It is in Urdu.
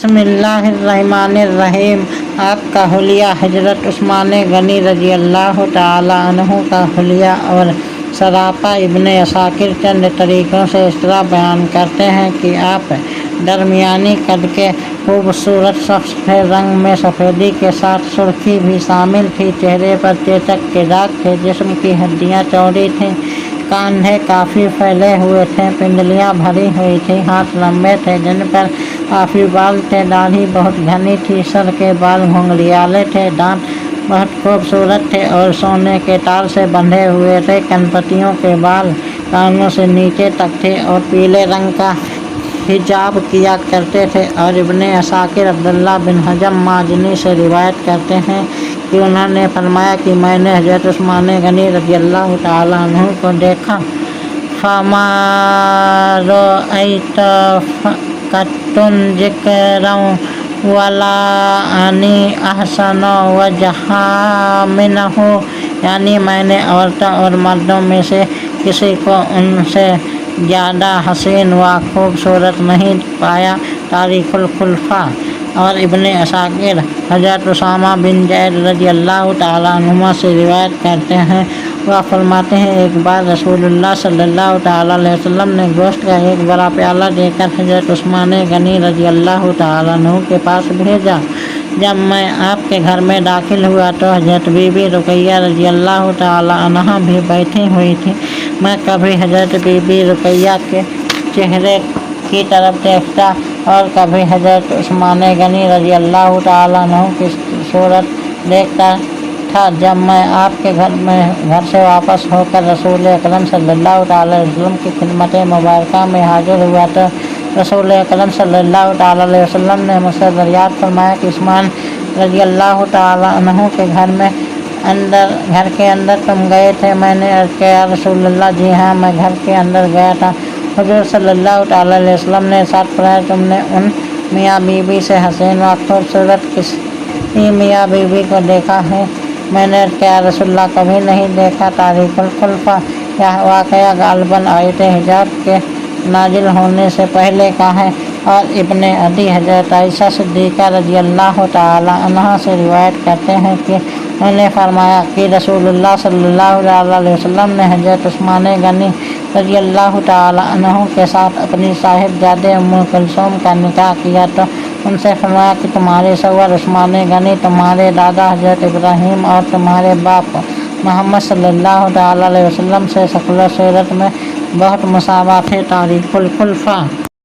بسم اللہ الرحمن الرحیم۔ آپ کا حلیہ حضرت عثمان غنی رضی اللہ تعالیٰ عنہ کا حلیہ اور سراپا ابن عساکر چند طریقوں سے اس طرح بیان کرتے ہیں کہ آپ درمیانی قد کے خوبصورت شخص تھے، رنگ میں سفیدی کے ساتھ سرخی بھی شامل تھی، چہرے پر چیچک کے داغ تھے، جسم کی ہڈیاں چوڑی تھیں، کاندھے کافی پھیلے ہوئے تھے، پنڈلیاں بھری ہوئی تھیں، ہاتھ لمبے تھے جن پر کافی بال تھے، داڑھی بہت گھنی تھی، سر کے بال گھنگریالے تھے، دانت بہت خوبصورت تھے اور سونے کے تار سے بندھے ہوئے تھے، کنپتیوں کے بال کانوں سے نیچے تک تھے اور پیلے رنگ کا حجاب کیا کرتے تھے۔ اور ابن عساکر عبداللہ بن حجم مازنی سے روایت کرتے ہیں کہ انہوں نے فرمایا کہ میں نے حضرت عثمان غنی رضی اللہ تعالیٰ عنہ کو دیکھا، فَمَا رَأَيْتُ قَطٌّ ذِكْرًا وَلَا أَنِي أَحْسَنُ وَجْهًا مِنْهُ، یعنی میں نے عورتوں اور مردوں میں سے کسی کو ان سے زیادہ حسین و خوبصورت نہیں پایا۔ تاریخ الخلفاء۔ اور ابن عساکر حضرت اسامہ بن زید رضی اللہ تعالیٰ عنہما سے روایت کرتے ہیں، وہ فرماتے ہیں ایک بار رسول اللہ صلی اللہ تعالیٰ علیہ وسلم نے گوشت کا ایک بڑا پیالہ دے کر حضرت عثمان غنی رضی اللہ تعالیٰ عنہ کے پاس بھیجا۔ جب میں آپ کے گھر میں داخل ہوا تو حضرت بی بی رقیہ رضی اللہ تعالیٰ عنہا بھی بیٹھی ہوئی تھی۔ میں کبھی حضرت بی بی رقیہ کے چہرے کی طرف دیکھتا اور کبھی حضرت عثمان غنی رضی اللہ تعالیٰ عنہ کی صورت دیکھتا تھا۔ جب میں آپ کے گھر سے واپس ہو کر رسول اکرم صلی اللہ تعالیٰ علیہ وسلم کی خدمت مبارکہ میں حاضر ہوا تو رسول اکرم صلی اللہ تعالیٰ علیہ وسلم نے مجھ سے دریافت فرمایا کہ عثمان رضی اللہ تعالیٰ عنہ کے گھر کے اندر تم گئے تھے؟ میں نے عرض کیا یا رسول اللہ، جی ہاں، میں گھر کے اندر گیا تھا۔ حضور صلی اللہ تعالیٰ علیہ وسلم نے ارشاد فرمایا، تم نے ان میاں بیوی سے حسین و خوبصورت کسی میاں بیوی کو دیکھا ہے؟ میں نے عرض کیا یا رسول اللہ، کبھی نہیں دیکھا۔ تاریخ الخلفاء۔ یہ واقعہ غالباً آیت حجاب کے نازل ہونے سے پہلے کا ہے۔ اور ابن عدی حضرت عائشہ صدیقہ رضی اللہ تعالیٰ عنہا سے روایت کرتے ہیں کہ انہوں نے فرمایا کہ رسول اللہ صلی اللہ تعالیٰ علیہ وسلم نے حضرت عثمان غنی رضی اللہ تعالیٰ عنہ کے ساتھ اپنی صاحبزادہ ام کلثوم کا نکاح کیا تو ان سے فرمایا کہ تمہارے شوہر عثمان غنی تمہارے دادا حضرت ابراہیم اور تمہارے باپ محمد صلی اللہ تعالیٰ علیہ وسلم سے شکل و صورت میں بہت مساوات ہے۔ تاریخ الخلفاء۔